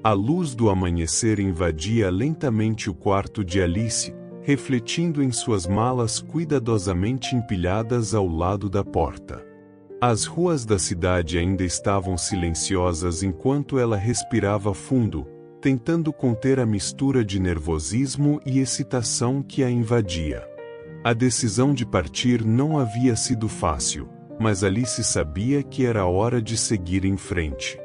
A luz do amanhecer invadia lentamente o quarto de Alice, refletindo em suas malas cuidadosamente empilhadas ao lado da porta. As ruas da cidade ainda estavam silenciosas enquanto ela respirava fundo, tentando conter a mistura de nervosismo e excitação que a invadia. A decisão de partir não havia sido fácil, mas Alice sabia que era hora de seguir em frente.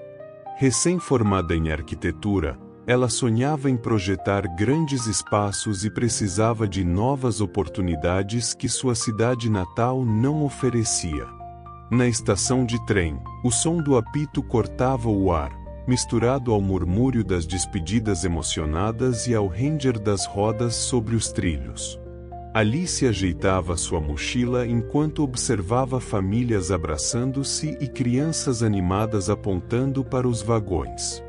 Recém-formada em arquitetura, ela sonhava em projetar grandes espaços e precisava de novas oportunidades que sua cidade natal não oferecia. Na estação de trem, o som do apito cortava o ar, misturado ao murmúrio das despedidas emocionadas e ao ranger das rodas sobre os trilhos. Alice ajeitava sua mochila enquanto observava famílias abraçando-se e crianças animadas apontando para os vagões.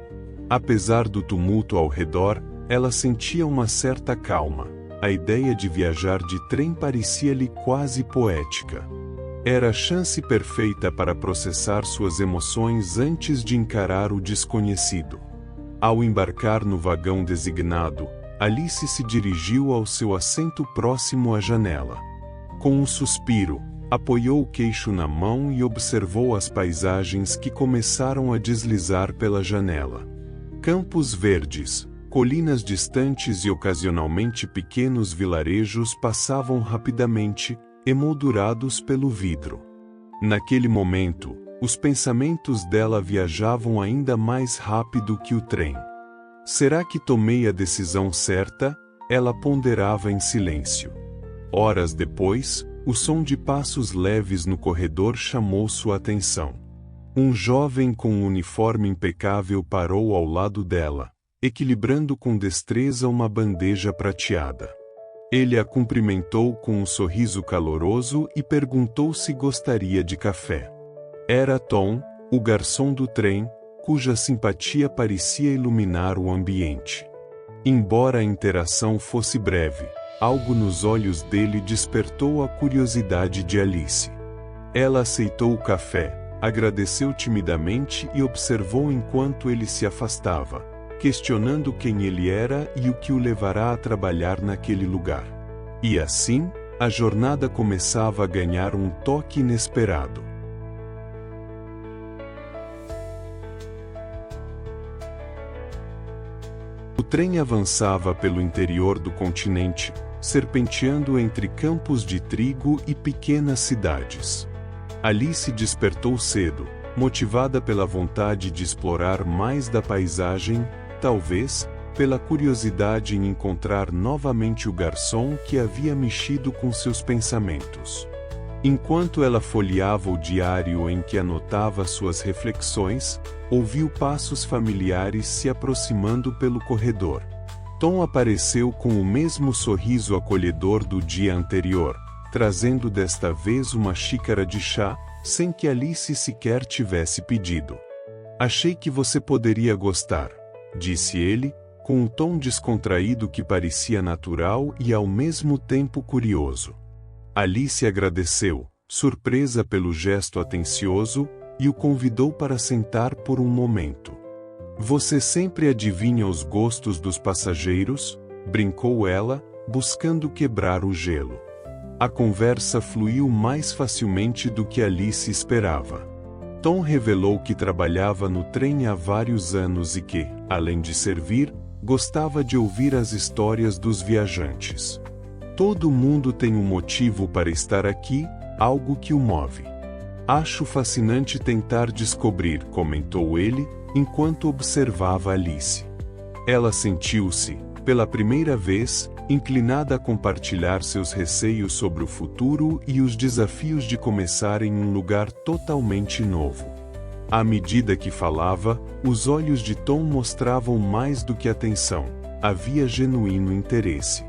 Apesar do tumulto ao redor, ela sentia uma certa calma. A ideia de viajar de trem parecia-lhe quase poética. Era a chance perfeita para processar suas emoções antes de encarar o desconhecido. Ao embarcar no vagão designado, Alice se dirigiu ao seu assento próximo à janela. Com um suspiro, apoiou o queixo na mão e observou as paisagens que começaram a deslizar pela janela. Campos verdes, colinas distantes e ocasionalmente pequenos vilarejos passavam rapidamente, emoldurados pelo vidro. Naquele momento, os pensamentos dela viajavam ainda mais rápido que o trem. Será que tomei a decisão certa? Ela ponderava em silêncio. Horas depois, o som de passos leves no corredor chamou sua atenção. Um jovem com um uniforme impecável parou ao lado dela, equilibrando com destreza uma bandeja prateada. Ele a cumprimentou com um sorriso caloroso e perguntou se gostaria de café. Era Tom, o garçom do trem, cuja simpatia parecia iluminar o ambiente. Embora a interação fosse breve, algo nos olhos dele despertou a curiosidade de Alice. Ela aceitou o café, agradeceu timidamente e observou enquanto ele se afastava, questionando quem ele era e o que o levará a trabalhar naquele lugar. E assim, a jornada começava a ganhar um toque inesperado. O trem avançava pelo interior do continente, serpenteando entre campos de trigo e pequenas cidades. Alice despertou cedo, motivada pela vontade de explorar mais da paisagem, talvez, pela curiosidade em encontrar novamente o garçom que havia mexido com seus pensamentos. Enquanto ela folheava o diário em que anotava suas reflexões, ouviu passos familiares se aproximando pelo corredor. Tom apareceu com o mesmo sorriso acolhedor do dia anterior, trazendo desta vez uma xícara de chá, sem que Alice sequer tivesse pedido. "Achei que você poderia gostar", disse ele, com um tom descontraído que parecia natural e ao mesmo tempo curioso. Alice agradeceu, surpresa pelo gesto atencioso, e o convidou para sentar por um momento. "Você sempre adivinha os gostos dos passageiros?", brincou ela, buscando quebrar o gelo. A conversa fluiu mais facilmente do que Alice esperava. Tom revelou que trabalhava no trem há vários anos e que, além de servir, gostava de ouvir as histórias dos viajantes. "Todo mundo tem um motivo para estar aqui, algo que o move. Acho fascinante tentar descobrir", comentou ele, enquanto observava Alice. Ela sentiu-se, pela primeira vez, inclinada a compartilhar seus receios sobre o futuro e os desafios de começar em um lugar totalmente novo. À medida que falava, os olhos de Tom mostravam mais do que atenção, havia genuíno interesse.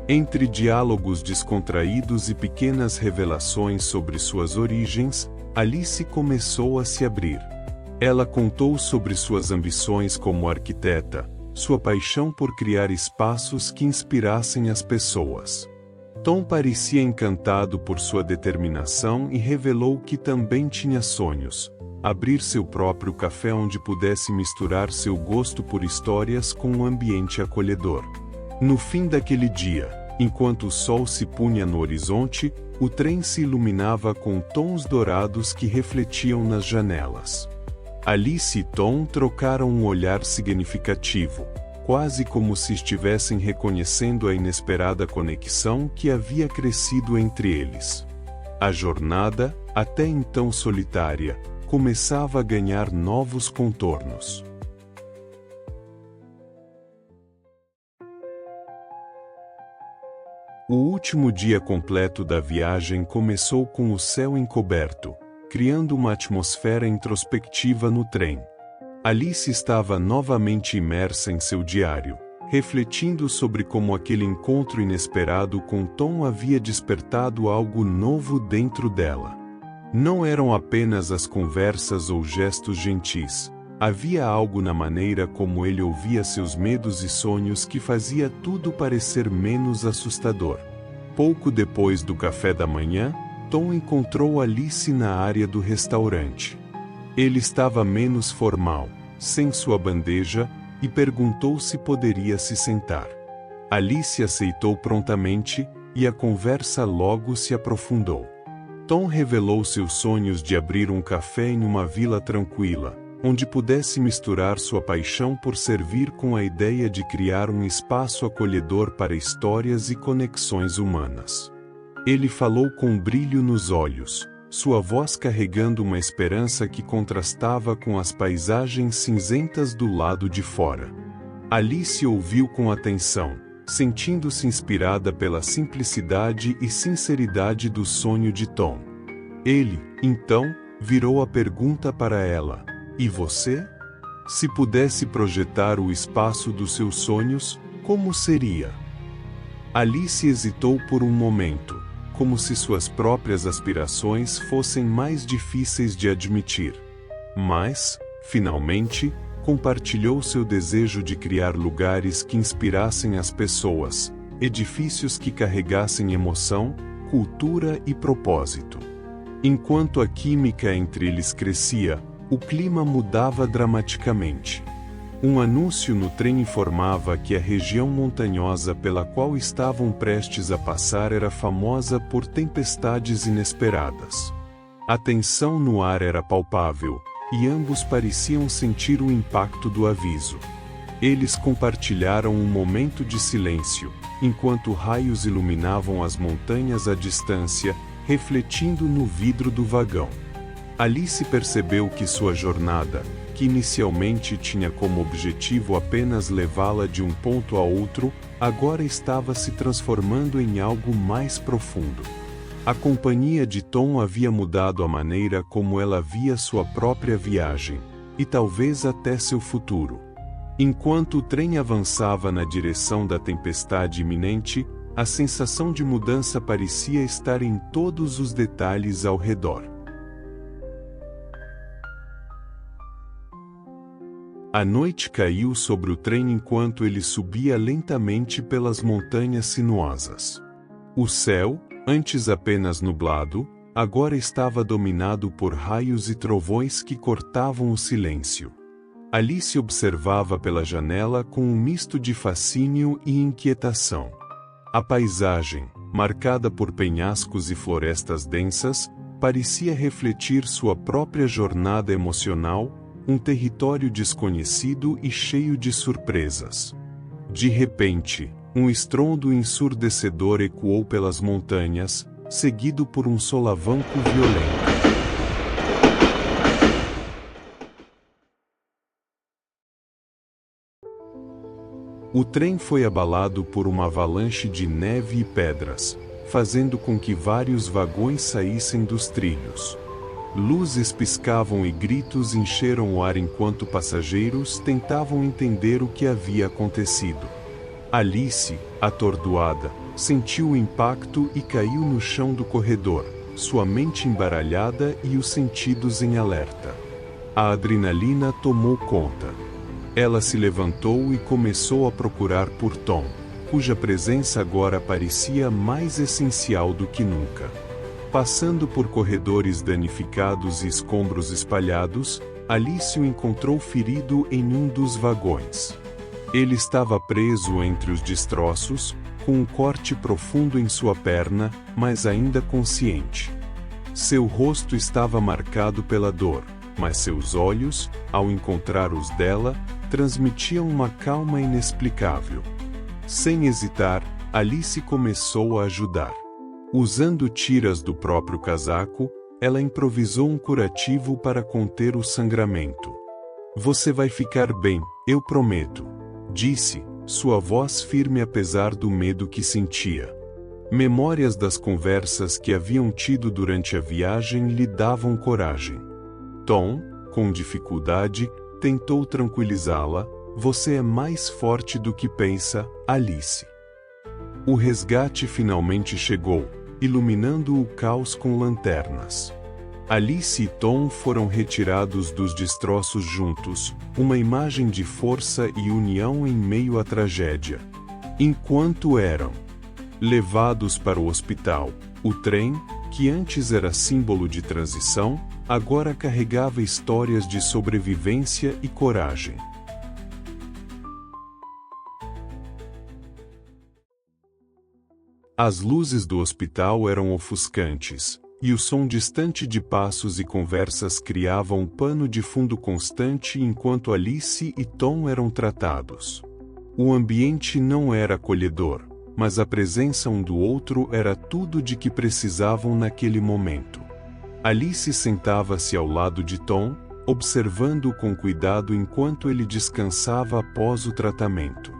Entre diálogos descontraídos e pequenas revelações sobre suas origens, Alice começou a se abrir. Ela contou sobre suas ambições como arquiteta, sua paixão por criar espaços que inspirassem as pessoas. Tom parecia encantado por sua determinação e revelou que também tinha sonhos: abrir seu próprio café onde pudesse misturar seu gosto por histórias com um ambiente acolhedor. No fim daquele dia, enquanto o sol se punha no horizonte, o trem se iluminava com tons dourados que refletiam nas janelas. Alice e Tom trocaram um olhar significativo, quase como se estivessem reconhecendo a inesperada conexão que havia crescido entre eles. A jornada, até então solitária, começava a ganhar novos contornos. O último dia completo da viagem começou com o céu encoberto, criando uma atmosfera introspectiva no trem. Alice estava novamente imersa em seu diário, refletindo sobre como aquele encontro inesperado com Tom havia despertado algo novo dentro dela. Não eram apenas as conversas ou gestos gentis. Havia algo na maneira como ele ouvia seus medos e sonhos que fazia tudo parecer menos assustador. Pouco depois do café da manhã, Tom encontrou Alice na área do restaurante. Ele estava menos formal, sem sua bandeja, e perguntou se poderia se sentar. Alice aceitou prontamente, e a conversa logo se aprofundou. Tom revelou seus sonhos de abrir um café em uma vila tranquila, onde pudesse misturar sua paixão por servir com a ideia de criar um espaço acolhedor para histórias e conexões humanas. Ele falou com brilho nos olhos, sua voz carregando uma esperança que contrastava com as paisagens cinzentas do lado de fora. Alice ouviu com atenção, sentindo-se inspirada pela simplicidade e sinceridade do sonho de Tom. Ele, então, virou a pergunta para ela: "E você? Se pudesse projetar o espaço dos seus sonhos, como seria?" Alice hesitou por um momento, como se suas próprias aspirações fossem mais difíceis de admitir. Mas, finalmente, compartilhou seu desejo de criar lugares que inspirassem as pessoas, edifícios que carregassem emoção, cultura e propósito. Enquanto a química entre eles crescia, o clima mudava dramaticamente. Um anúncio no trem informava que a região montanhosa pela qual estavam prestes a passar era famosa por tempestades inesperadas. A tensão no ar era palpável, e ambos pareciam sentir o impacto do aviso. Eles compartilharam um momento de silêncio, enquanto raios iluminavam as montanhas à distância, refletindo no vidro do vagão. Alice percebeu que sua jornada, que inicialmente tinha como objetivo apenas levá-la de um ponto a outro, agora estava se transformando em algo mais profundo. A companhia de Tom havia mudado a maneira como ela via sua própria viagem, e talvez até seu futuro. Enquanto o trem avançava na direção da tempestade iminente, a sensação de mudança parecia estar em todos os detalhes ao redor. A noite caiu sobre o trem enquanto ele subia lentamente pelas montanhas sinuosas. O céu, antes apenas nublado, agora estava dominado por raios e trovões que cortavam o silêncio. Alice observava pela janela com um misto de fascínio e inquietação. A paisagem, marcada por penhascos e florestas densas, parecia refletir sua própria jornada emocional, um território desconhecido e cheio de surpresas. De repente, um estrondo ensurdecedor ecoou pelas montanhas, seguido por um solavanco violento. O trem foi abalado por uma avalanche de neve e pedras, fazendo com que vários vagões saíssem dos trilhos. Luzes piscavam e gritos encheram o ar enquanto passageiros tentavam entender o que havia acontecido. Alice, atordoada, sentiu o impacto e caiu no chão do corredor, sua mente embaralhada e os sentidos em alerta. A adrenalina tomou conta. Ela se levantou e começou a procurar por Tom. cuja presença agora parecia mais essencial do que nunca. Passando por corredores danificados e escombros espalhados, Alice o encontrou ferido em um dos vagões. Ele estava preso entre os destroços, com um corte profundo em sua perna, mas ainda consciente. Seu rosto estava marcado pela dor, mas seus olhos, ao encontrar os dela, transmitiam uma calma inexplicável. Sem hesitar, Alice começou a ajudar. Usando tiras do próprio casaco, ela improvisou um curativo para conter o sangramento. "Você vai ficar bem, eu prometo", disse, sua voz firme apesar do medo que sentia. Memórias das conversas que haviam tido durante a viagem lhe davam coragem. Tom, com dificuldade, tentou tranquilizá-la. "Você é mais forte do que pensa, Alice." O resgate finalmente chegou, iluminando o caos com lanternas. Alice e Tom foram retirados dos destroços juntos, uma imagem de força e união em meio à tragédia. Enquanto eram levados para o hospital, o trem, que antes era símbolo de transição, agora carregava histórias de sobrevivência e coragem. As luzes do hospital eram ofuscantes, e o som distante de passos e conversas criava um pano de fundo constante enquanto Alice e Tom eram tratados. O ambiente não era acolhedor, mas a presença um do outro era tudo de que precisavam naquele momento. Alice sentava-se ao lado de Tom, observando-o com cuidado enquanto ele descansava após o tratamento.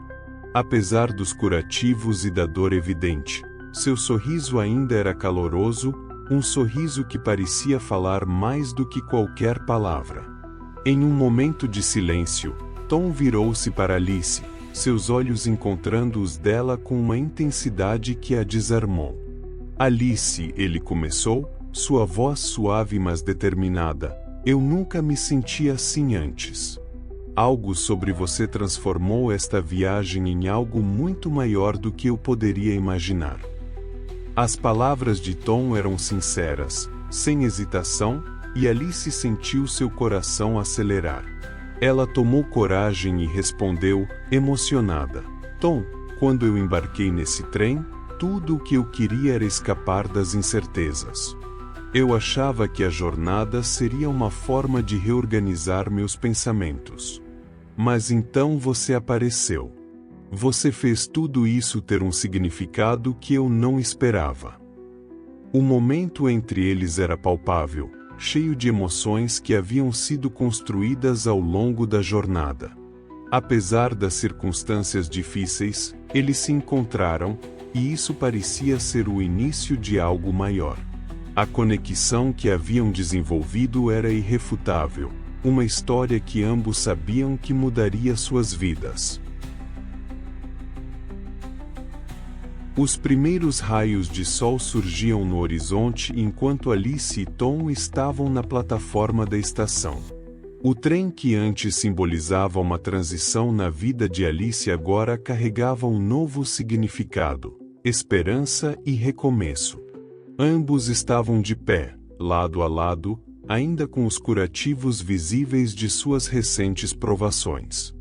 Apesar dos curativos e da dor evidente, seu sorriso ainda era caloroso, um sorriso que parecia falar mais do que qualquer palavra. Em um momento de silêncio, Tom virou-se para Alice, seus olhos encontrando os dela com uma intensidade que a desarmou. "Alice", ele começou, sua voz suave mas determinada, "eu nunca me senti assim antes. Algo sobre você transformou esta viagem em algo muito maior do que eu poderia imaginar." As palavras de Tom eram sinceras, sem hesitação, e Alice sentiu seu coração acelerar. Ela tomou coragem e respondeu, emocionada: "Tom, quando eu embarquei nesse trem, tudo o que eu queria era escapar das incertezas. Eu achava que a jornada seria uma forma de reorganizar meus pensamentos. Mas então você apareceu. Você fez tudo isso ter um significado que eu não esperava." O momento entre eles era palpável, cheio de emoções que haviam sido construídas ao longo da jornada. Apesar das circunstâncias difíceis, eles se encontraram, e isso parecia ser o início de algo maior. A conexão que haviam desenvolvido era irrefutável, uma história que ambos sabiam que mudaria suas vidas. Os primeiros raios de sol surgiam no horizonte enquanto Alice e Tom estavam na plataforma da estação. O trem que antes simbolizava uma transição na vida de Alice agora carregava um novo significado, esperança e recomeço. Ambos estavam de pé, lado a lado, ainda com os curativos visíveis de suas recentes provações.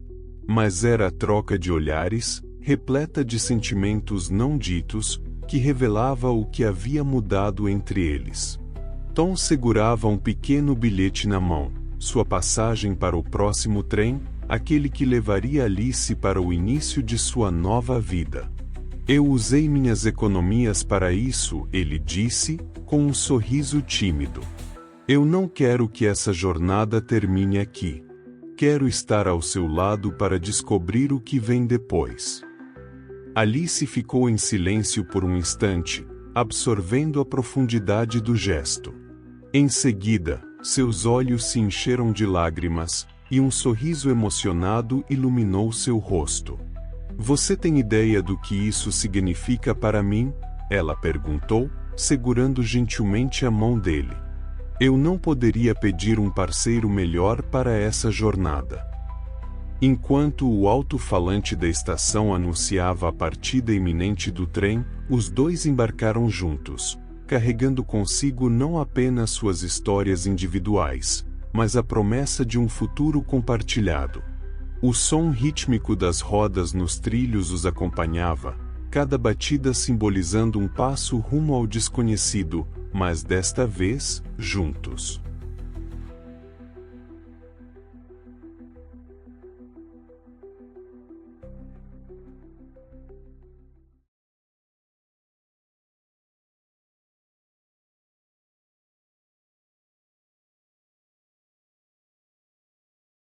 Mas era a troca de olhares, repleta de sentimentos não ditos, que revelava o que havia mudado entre eles. Tom segurava um pequeno bilhete na mão, sua passagem para o próximo trem, aquele que levaria Alice para o início de sua nova vida. "Eu usei minhas economias para isso", ele disse, com um sorriso tímido. "Eu não quero que essa jornada termine aqui. Quero estar ao seu lado para descobrir o que vem depois." Alice ficou em silêncio por um instante, absorvendo a profundidade do gesto. Em seguida, seus olhos se encheram de lágrimas, e um sorriso emocionado iluminou seu rosto. "Você tem ideia do que isso significa para mim?" ela perguntou, segurando gentilmente a mão dele. "Eu não poderia pedir um parceiro melhor para essa jornada." Enquanto o alto-falante da estação anunciava a partida iminente do trem, os dois embarcaram juntos, carregando consigo não apenas suas histórias individuais, mas a promessa de um futuro compartilhado. O som rítmico das rodas nos trilhos os acompanhava, cada batida simbolizando um passo rumo ao desconhecido, mas desta vez, juntos.